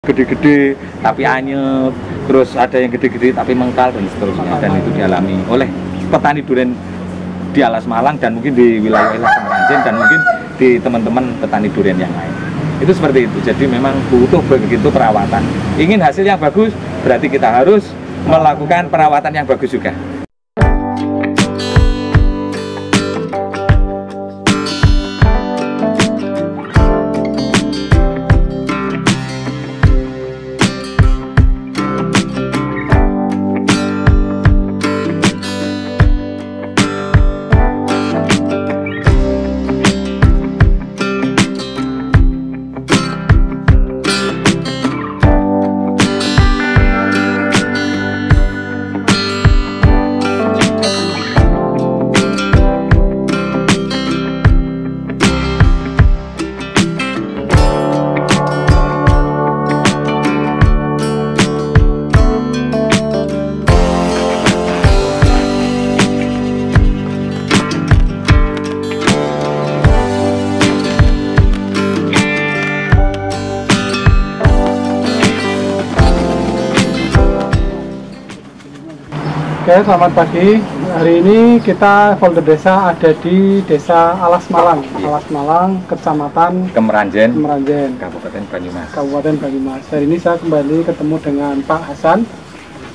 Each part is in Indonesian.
gede-gede tapi anyep, terus ada yang gede-gede tapi mengkal dan seterusnya, dan itu dialami oleh petani durian di Alas Malang dan mungkin di wilayah-wilayah Kemranjen dan mungkin di teman-teman petani durian yang lain. Itu seperti itu. Jadi memang butuh begitu perawatan. Ingin hasil yang bagus, berarti kita harus melakukan perawatan yang bagus juga. Oke, selamat pagi. Hari ini kita folder desa ada di Desa Alas Malang. Alas Malang, Kecamatan Kemranjen, Kabupaten Banyumas. Hari ini saya kembali ketemu dengan Pak Hasan.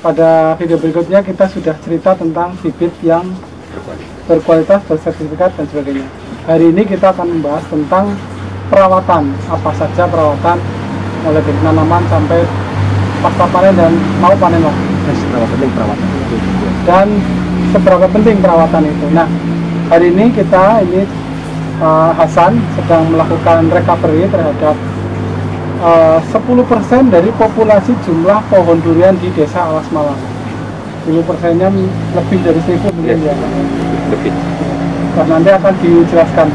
Pada video berikutnya kita sudah cerita tentang bibit yang berkualitas, bersertifikat dan sebagainya. Hari ini kita akan membahas tentang perawatan, apa saja perawatan mulai dari tanaman sampai pasca panen dan mau panen lagi. Seberapa penting perawatan itu? Dan seberapa penting perawatan itu. Nah, hari ini Hasan sedang melakukan recovery terhadap 10% dari populasi jumlah pohon durian di Desa Alas Malang. 10%-nya lebih dari 1000 mungkin ya. Lebih. Dan nanti akan dijelaskan.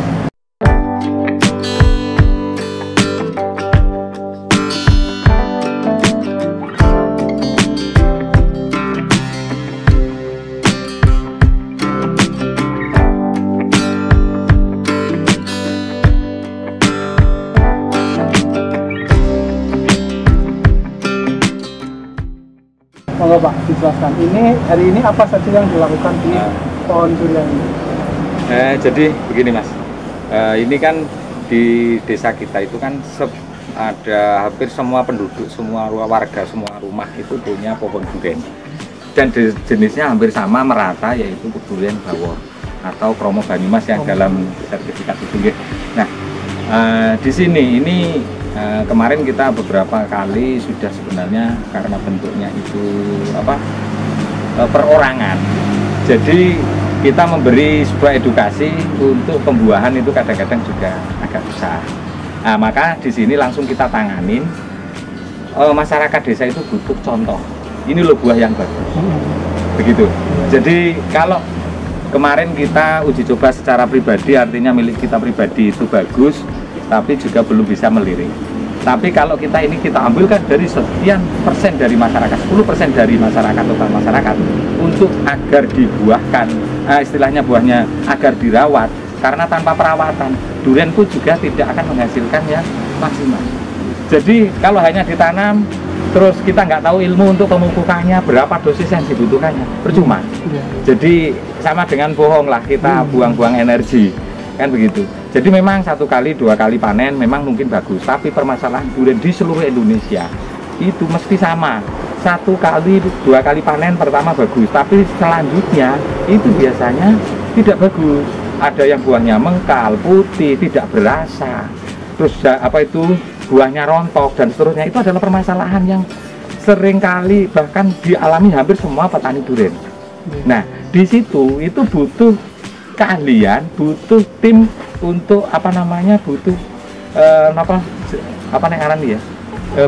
Monggo Pak, dijelaskan. Hari ini apa saja yang dilakukan di pohon durian ini? Jadi begini Mas, ini kan di desa kita itu kan ada hampir semua penduduk, semua warga, semua rumah itu punya pohon durian. Dan jenisnya hampir sama merata, yaitu durian bawor atau Kromo Banyumas yang dalam sertifikat itu. Nah, di sini ini kemarin kita beberapa kali sudah sebenarnya karena bentuknya itu perorangan. Jadi kita memberi sebuah edukasi untuk pembuahan itu kadang-kadang juga agak susah. Nah, maka di sini langsung kita tanganin. Masyarakat desa itu butuh contoh. Ini loh buah yang bagus. Begitu. Jadi kalau kemarin kita uji coba secara pribadi, artinya milik kita pribadi itu bagus, tapi juga belum bisa melirik. Tapi kalau kita ambilkan dari sekian persen dari masyarakat, 10% dari masyarakat, total masyarakat, untuk agar dibuahkan, istilahnya buahnya agar dirawat, karena tanpa perawatan durian pun juga tidak akan menghasilkan yang maksimal. Jadi kalau hanya ditanam terus kita nggak tahu ilmu untuk pemupukannya, berapa dosis yang dibutuhkannya, percuma. Jadi sama dengan bohong lah, kita buang-buang energi, kan begitu. Jadi memang 1 kali 2 kali panen memang mungkin bagus, tapi permasalahan durian di seluruh Indonesia itu mesti sama. 1 kali 2 kali panen pertama bagus, tapi selanjutnya itu biasanya tidak bagus. Ada yang buahnya mengkal, putih, tidak berasa, terus buahnya rontok dan seterusnya. Itu adalah permasalahan yang sering kali bahkan dialami hampir semua petani durian. Nah, di situ itu butuh keahlian, butuh tim untuk butuh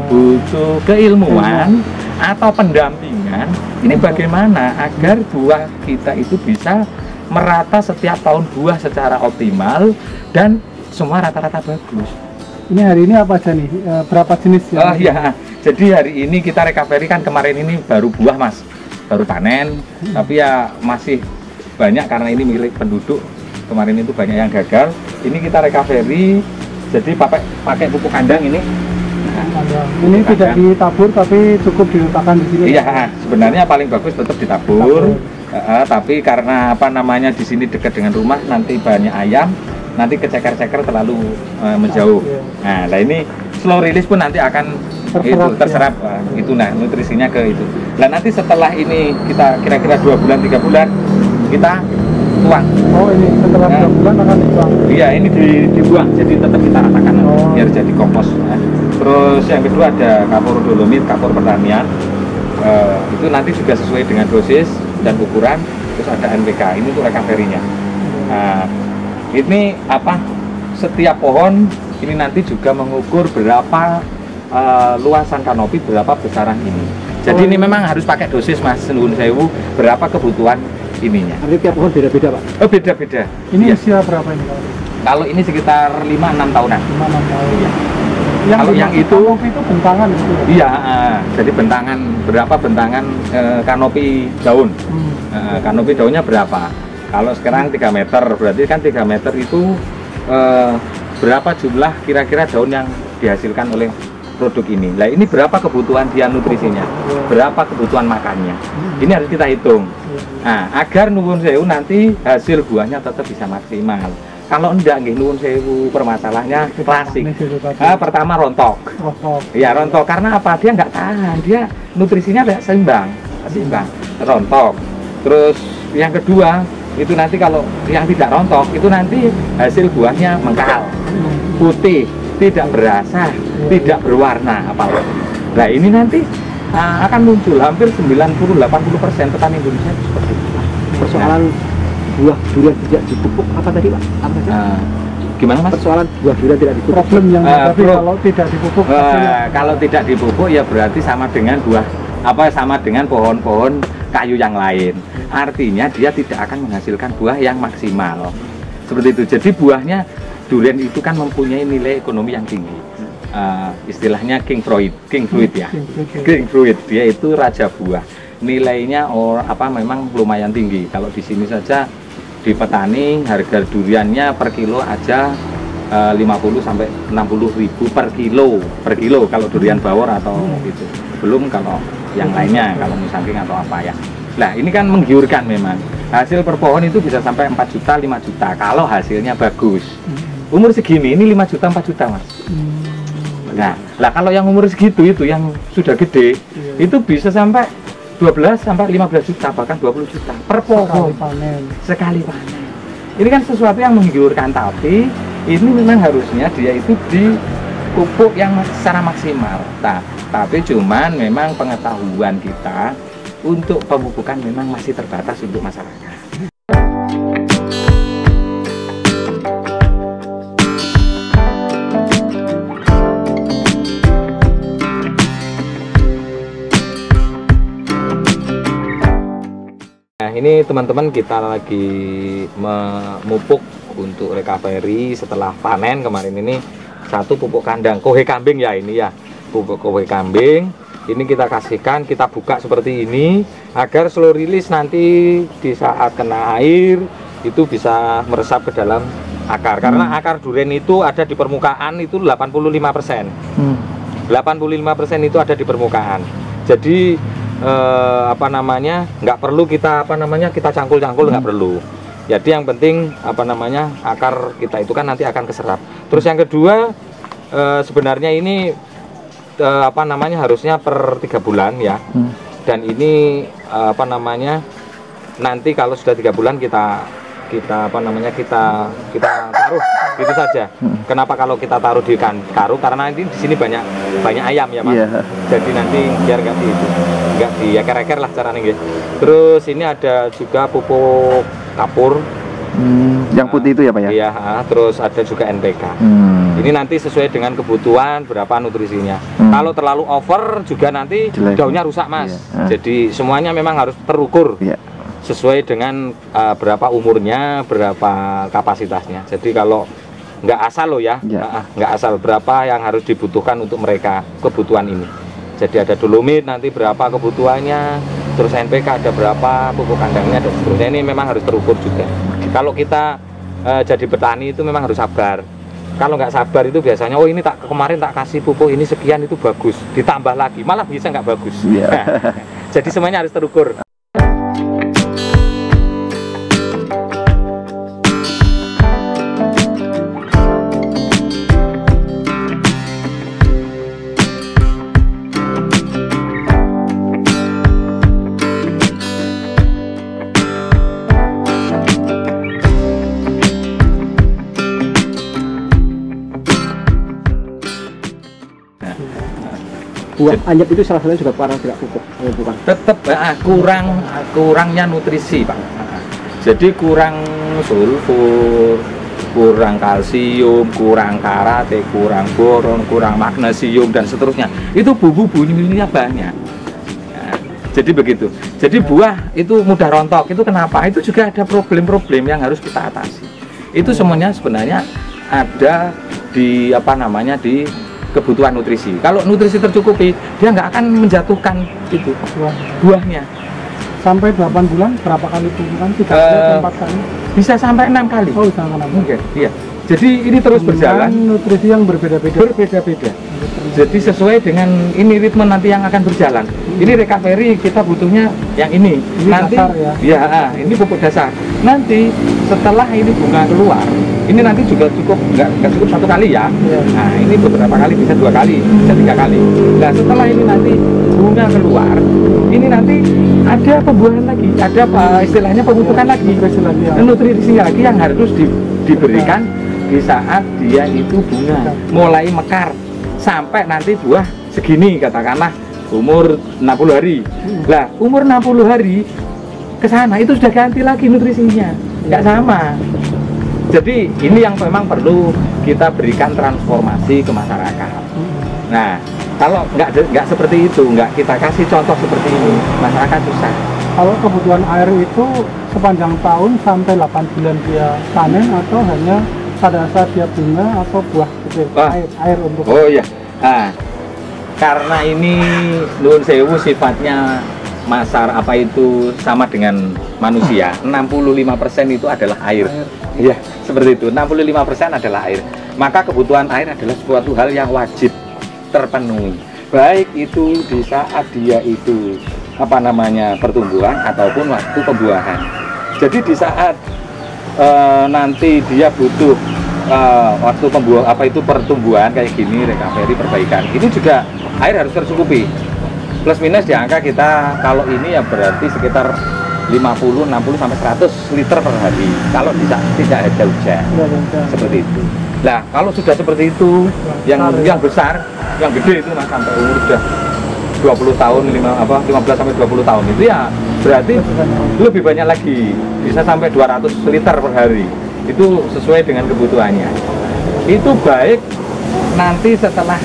butuh keilmuan atau pendampingan. Ini bagaimana agar buah kita itu bisa merata setiap tahun buah secara optimal dan semua rata-rata bagus. Ini hari ini apa aja nih? Berapa jenis ya? Oh iya, jadi hari ini kita recovery kan kemarin ini baru buah Mas, baru panen, tapi ya masih banyak karena ini milik penduduk. Kemarin itu banyak yang gagal. Ini kita recovery, jadi pakai pupuk kandang ini. Nah, Ini tidak ditabur tapi cukup diletakkan di sini. Iya, sebenarnya paling bagus tetap ditabur. Tapi karena apa namanya di sini dekat dengan rumah, nanti banyak ayam, nanti keceker-ceker terlalu menjauh. Nah ini slow release pun nanti akan terserap itu, nah nutrisinya ke itu. Nah nanti setelah ini kita kira-kira 2 bulan 3 bulan kita tuang. Oh ini setelah 2 bulan akan dibuang. Iya, ini dibuang, jadi tetap kita ratakan biar jadi kompos. Nah, terus yang kedua ada kapur dolomit, kapur pertanian. Itu nanti juga sesuai dengan dosis dan ukuran. Terus ada NPK, ini untuk recovery-nya. Nah, ini apa? Setiap pohon ini nanti juga mengukur berapa luasan kanopi, berapa besaran ini. Jadi ini memang harus pakai dosis Mas, nuwun sewu, berapa kebutuhan ininya. Artinya tiap pohon beda-beda Pak? Oh beda-beda. Ini usia berapa ini Pak? Kalau ini sekitar 5-6 tahunan. 5-6 tahun. Iya. Kalau yang itu bentangan gitu. Iya, jadi bentangan berapa bentangan kanopi daun. Kanopi daunnya berapa? Kalau sekarang 3 meter, berarti kan 3 meter itu berapa jumlah kira-kira daun yang dihasilkan oleh produk ini. Nah ini berapa kebutuhan dia nutrisinya, berapa kebutuhan makannya. Ini harus kita hitung. Nah, agar nuwun sewu nanti hasil buahnya tetap bisa maksimal. Kalau enggak nggih nuwun sewu, permasalahannya klasik. Pertama rontok. Ya rontok karena apa? Dia nggak tahan, dia nutrisinya tidak seimbang. Rontok. Terus yang kedua itu nanti kalau yang tidak rontok itu nanti hasil buahnya mengkal, putih, tidak berasa, tidak berwarna apalagi. Nah ini nanti akan muncul hampir 90-80% petani Indonesia itu seperti itu. Persoalan buah durian tidak dipupuk apa tadi Pak? Apa tadi? Gimana Mas? Persoalan buah durian tidak dipupuk. Problem yang kalau tidak dipupuk. Kalau tidak dipupuk ya berarti sama dengan buah sama dengan pohon-pohon kayu yang lain. Artinya dia tidak akan menghasilkan buah yang maksimal. Seperti itu. Jadi buahnya durian itu kan mempunyai nilai ekonomi yang tinggi. Istilahnya king fruit ya. King fruit, dia itu raja buah. Nilainya memang lumayan tinggi. Kalau di sini saja di petani harga duriannya per kilo aja 50 sampai 60 ribu per kilo kalau durian bawor atau itu. Belum kalau yang lainnya, kalau musangking atau apa ya. Nah ini kan menggiurkan memang. Hasil per pohon itu bisa sampai 4 juta, 5 juta kalau hasilnya bagus. Umur segini ini 5 juta, 4 juta Mas. Nah kalau yang umur segitu itu yang sudah gede itu bisa sampai 12 sampai 15 juta bahkan 20 juta per pohon sekali panen. Ini kan sesuatu yang menggiurkan, tapi ini memang harusnya dia itu dipupuk yang secara maksimal. Tapi cuman memang pengetahuan kita untuk pemupukan memang masih terbatas untuk masyarakat. Nah ini teman-teman kita lagi memupuk untuk recovery setelah panen kemarin ini satu pupuk kandang kohe kambing ya ini ya, pupuk kohe kambing. Ini kita kasihkan, kita buka seperti ini agar slow release nanti di saat kena air itu bisa meresap ke dalam akar. Karena akar durian itu ada di permukaan itu 85%. 85% itu ada di permukaan. Jadi nggak perlu kita kita cangkul-cangkul, nggak perlu. Jadi yang penting akar kita itu kan nanti akan keserap. Terus yang kedua sebenarnya ini harusnya per 3 bulan ya. Dan ini nanti kalau sudah 3 bulan kita taruh gitu saja. Kenapa kalau kita taruh di karung? Karena ini di sini banyak ayam ya Pak. Jadi nanti biar nggak dieker-eker lah caranya gitu. Terus ini ada juga pupuk kapur. Yang putih itu ya Pak ya? Iya, terus ada juga NPK. Ini nanti sesuai dengan kebutuhan berapa nutrisinya. Kalau terlalu over juga nanti daunnya rusak Mas. Jadi semuanya memang harus terukur. Sesuai dengan berapa umurnya, berapa kapasitasnya. Jadi kalau nggak asal loh ya, nggak asal berapa yang harus dibutuhkan untuk mereka kebutuhan ini. Jadi ada dolomit nanti berapa kebutuhannya, terus NPK ada berapa, pupuk kandangnya dan seterusnya. Ini memang harus terukur juga. Kalau kita jadi petani itu memang harus sabar. Kalau nggak sabar itu biasanya, oh ini kemarin tak kasih pupuk ini sekian itu bagus, ditambah lagi malah bisa nggak bagus. Nah, jadi semuanya harus terukur. Buah anyep itu salah satunya juga karena tidak pupuk, bukan? Tetap kurangnya nutrisi, Pak. Jadi kurang sulfur, kurang kalsium, kurang karate, kurang boron, kurang magnesium dan seterusnya. Itu bumbu-bumbunya banyak. Nah, jadi begitu. Jadi buah itu mudah rontok. Itu kenapa? Itu juga ada problem-problem yang harus kita atasi. Itu semuanya sebenarnya ada di di kebutuhan nutrisi. Kalau nutrisi tercukupi, dia nggak akan menjatuhkan itu buahnya. Sampai 8 bulan berapa kali pupuk? 3 kali, 4 kali? Bisa sampai 6 kali. Oh, bisa 6 kali. Mungkin, iya. Jadi ini terus berjalan. Nutrisi yang berbeda-beda. Berbeda-beda. Jadi sesuai dengan ini ritme nanti yang akan berjalan. Ini recovery kita butuhnya yang ini. Nanti dasar, ya? Ini pupuk dasar. Nanti setelah ini bunga keluar, ini nanti juga cukup nggak cukup 1 kali ya. Nah ini beberapa kali, bisa 2 kali, bisa 3 kali. Nah setelah ini nanti bunga keluar, ini nanti ada pembuahan lagi, ada istilahnya pemupukan lagi, nutrisi lagi yang harus diberikan di saat dia itu bunga mulai mekar sampai nanti buah segini, katakanlah umur 60 hari. Lah umur 60 hari ke sana itu sudah ganti lagi nutrisinya, nggak sama. Jadi ini yang memang perlu kita berikan transformasi ke masyarakat. Nah kalau nggak seperti itu, nggak kita kasih contoh seperti ini, masyarakat susah. Kalau kebutuhan air itu sepanjang tahun sampai 8 bulan dia panen, atau hanya pada saat dia bunga atau buah kecil? Air untuk iya. Nah, karena ini nuwun sewu sifatnya itu sama dengan manusia, 65% itu adalah air. Iya, seperti itu. 65% adalah air. Maka kebutuhan air adalah suatu hal yang wajib terpenuhi. Baik itu di saat dia itu pertumbuhan ataupun waktu pembuahan. Jadi di saat nanti dia butuh waktu pertumbuhan kayak gini, recovery, perbaikan, itu juga air harus tercukupi. Plus minus di angka kita kalau ini ya berarti sekitar 50, 60 sampai 100 liter per hari kalau tidak ada hujan. Seperti itu. Nah, kalau sudah seperti itu, yang besar, yang gede itu sampai umur sudah 20 tahun, 15 sampai 20 tahun itu ya berarti lebih banyak lagi, bisa sampai 200 liter per hari. Itu sesuai dengan kebutuhannya. Itu baik nanti setelah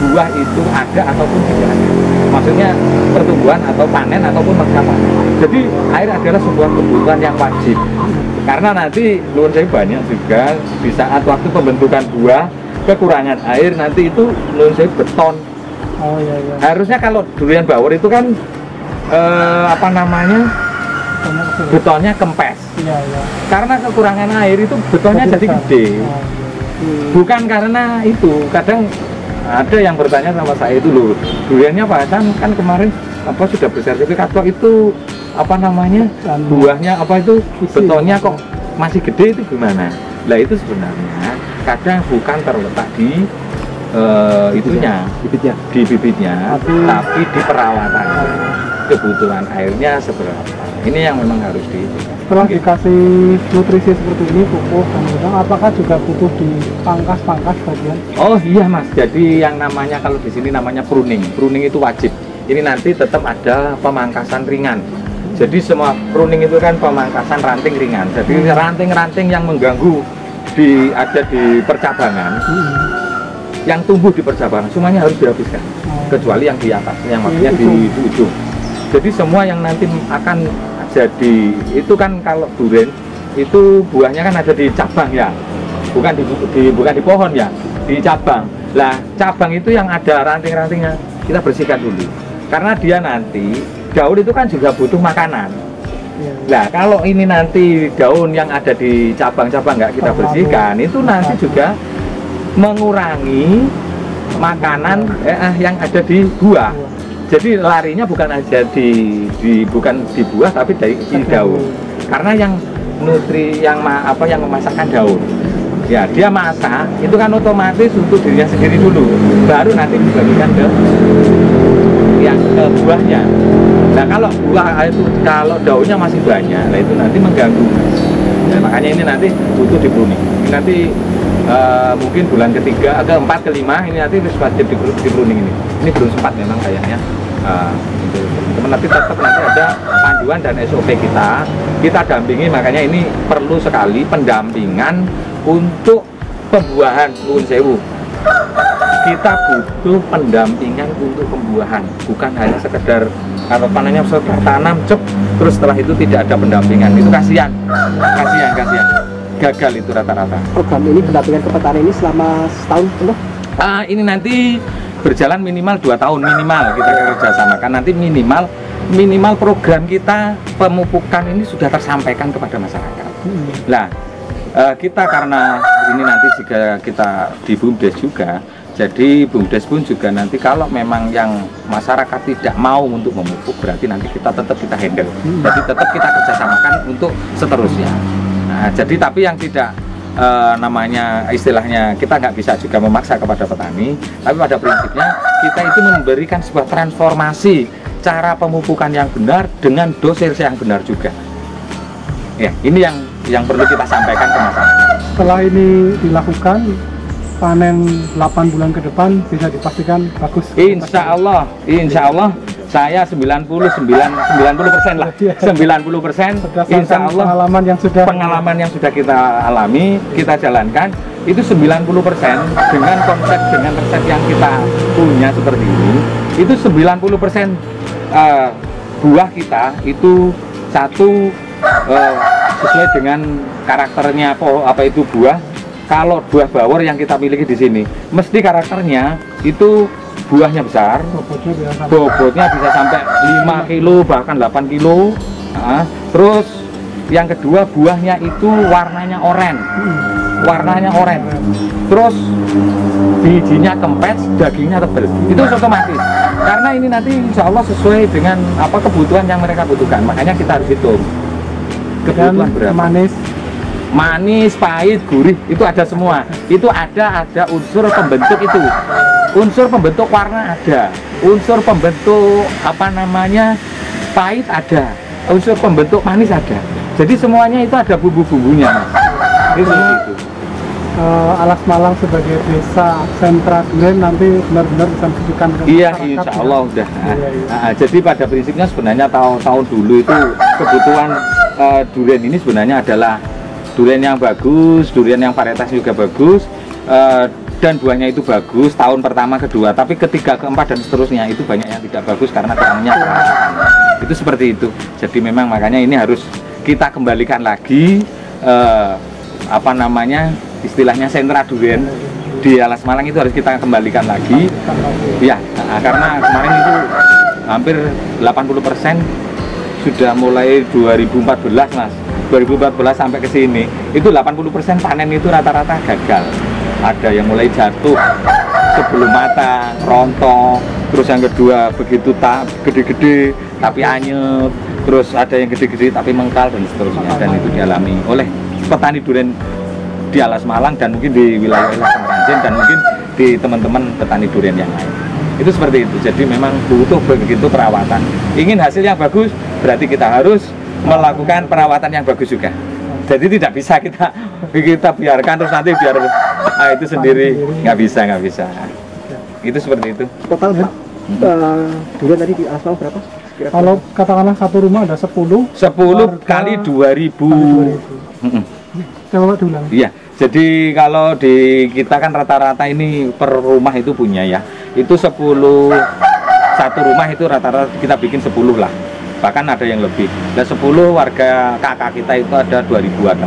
buah itu ada ataupun tidak ada. Maksudnya pertumbuhan atau panen ataupun pasca panen. Jadi air adalah sebuah kebutuhan yang wajib. Karena nanti nuwun sewu banyak juga di saat waktu pembentukan buah kekurangan air, nanti itu nuwun sewu beton. Oh iya. Harusnya kalau durian bawor itu kan betonnya kempes. Iya. Karena kekurangan air itu betonnya jadi gede. Bukan karena itu. Kadang ada yang bertanya sama saya itu loh, duriannya Pak Hasan kan kemarin sudah bersertifikat kok, itu buahnya betonnya kok masih gede, itu gimana? Lah itu sebenarnya kadang bukan terletak di bibitnya, tapi di perawatan. Kebutuhan airnya seberapa, ini yang memang harus setelah dikasih nutrisi seperti ini, pupuk dan udang, apakah juga butuh dipangkas bagian? Oh iya Mas, jadi yang namanya kalau di sini namanya pruning itu wajib. Ini nanti tetap ada pemangkasan ringan. Jadi semua pruning itu kan pemangkasan ranting ringan. Jadi ranting-ranting yang mengganggu ada di percabangan, yang tumbuh di percabangan semuanya harus dihabiskan, kecuali yang di atas, yang maksudnya di ujung. Jadi semua yang nanti akan jadi itu kan, kalau durian itu buahnya kan ada di cabang ya, bukan di pohon ya, di cabang. Lah cabang itu yang ada ranting-rantingnya kita bersihkan dulu, karena dia nanti daun itu kan juga butuh makanan. Nah, kalau ini nanti daun yang ada di cabang-cabang nggak kita bersihkan, itu nanti juga mengurangi makanan yang ada di buah. Jadi larinya bukan aja bukan di buah tapi dari daun. Karena yang yang memasakkan daun. Ya, dia masak itu kan otomatis untuk dirinya sendiri dulu, baru nanti dibagikan ke yang ke buahnya. Nah, kalau buah itu kalau daunnya masih banyak, nah itu nanti mengganggu. Nah, makanya ini nanti butuh di pruning. Ini nanti mungkin bulan ketiga, keempat, kelima ini nanti wajib di pruning ini. Ini belum sempat memang kayaknya. Teman-teman nanti tetap nanti ada panduan dan SOP kita dampingi, makanya ini perlu sekali pendampingan untuk pembuahan nuwun sewu. Kita butuh pendampingan untuk pembuahan, bukan hanya sekedar kalau panennya setelah tanam cep terus setelah itu tidak ada pendampingan, itu kasihan. Gagal itu rata-rata. Program ini pendampingan ke petani ini selama setahun penuh? Ini nanti berjalan minimal 2 tahun minimal kita kerjasamakan. Nanti minimal program kita pemupukan ini sudah tersampaikan kepada masyarakat. Nah, kita karena ini nanti jika kita di BUMDes juga, jadi BUMDes pun juga nanti kalau memang yang masyarakat tidak mau untuk memupuk, berarti nanti kita tetap kita handle. Jadi tetap kita kerjasamakan untuk seterusnya. Nah, jadi tapi yang tidak namanya istilahnya kita nggak bisa juga memaksa kepada petani, tapi pada prinsipnya kita itu memberikan sebuah transformasi cara pemupukan yang benar dengan dosis yang benar juga. Ya, ini yang perlu kita sampaikan ke masyarakat. Setelah ini dilakukan, panen 8 bulan ke depan bisa dipastikan bagus. Insya Allah saya 90% lah, 90% insya Allah pengalaman yang sudah kita alami, kita jalankan itu 90% dengan konsep, dengan resep yang kita punya seperti ini, itu 90% buah kita itu satu sesuai dengan karakternya apa itu buah. Kalau buah bawor yang kita miliki di sini, mesti karakternya itu buahnya besar, bobotnya bisa sampai 5 kilo bahkan 8 kilo. Terus yang kedua buahnya itu warnanya oranye, terus bijinya kempes, dagingnya tebal. Itu otomatis. Karena ini nanti insya Allah sesuai dengan apa kebutuhan yang mereka butuhkan. Makanya kita harus hitung kebutuhan berapa. Manis, pahit, gurih itu ada semua. Itu ada unsur pembentuk itu. Unsur pembentuk warna ada. Unsur pembentuk pahit ada. Unsur pembentuk manis ada. Jadi semuanya itu ada bumbu-bumbunya, Mas. Itu. Alas Malang sebagai desa sentra durian nanti benar-benar bisa menunjukkan ke iya, insya Allah udah. Jadi pada prinsipnya sebenarnya tahun dulu itu kebutuhan durian ini sebenarnya adalah durian yang bagus, durian yang varietas juga bagus, dan buahnya itu bagus tahun pertama, kedua, tapi ketiga, keempat dan seterusnya itu banyak yang tidak bagus karena kurangnya itu seperti itu. Jadi memang makanya ini harus kita kembalikan lagi istilahnya sentra durian di Alas Malang itu harus kita kembalikan lagi ya, karena kemarin itu hampir 80% sudah mulai 2014 Mas, 2014 sampai ke sini itu 80% panen itu rata-rata gagal. Ada yang mulai jatuh sebelum matang, rontok, terus yang kedua begitu gede-gede tapi anyep, terus ada yang gede-gede tapi mengkal dan seterusnya, dan itu dialami oleh petani durian di Alas Malang dan mungkin di wilayah-wilayah Samaranjen dan mungkin di teman-teman petani durian yang lain. Itu seperti itu. Jadi memang butuh begitu perawatan. Ingin hasil yang bagus, berarti kita harus melakukan perawatan yang bagus juga. Jadi tidak bisa kita biarkan terus nanti biar itu sendiri, nggak bisa. Itu seperti itu. Total durian tadi di Alas Malang berapa? Kira-kira? Kalau katakanlah satu rumah ada 10 kali 2000. Coba diulang. Iya. Jadi kalau di kita kan rata-rata ini per rumah itu punya ya. Itu 10 satu rumah itu rata-rata kita bikin 10 lah. Bahkan ada yang lebih. Dan 10 warga kakak kita itu ada 2000-an.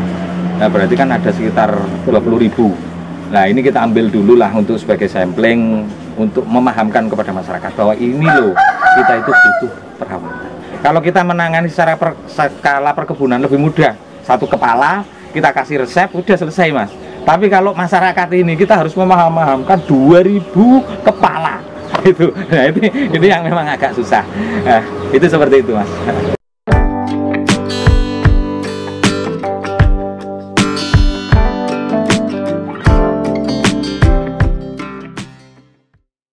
Nah, berarti kan ada sekitar 20.000. Nah, ini kita ambil dulu lah untuk sebagai sampling untuk memahamkan kepada masyarakat bahwa ini loh kita itu butuh perawatan. Kalau kita menangani secara skala perkebunan lebih mudah, satu kepala kita kasih resep udah selesai mas. Tapi kalau masyarakat ini kita harus memahamkan 2000 kepala itu. Nah ini yang memang agak susah. Itu seperti itu mas.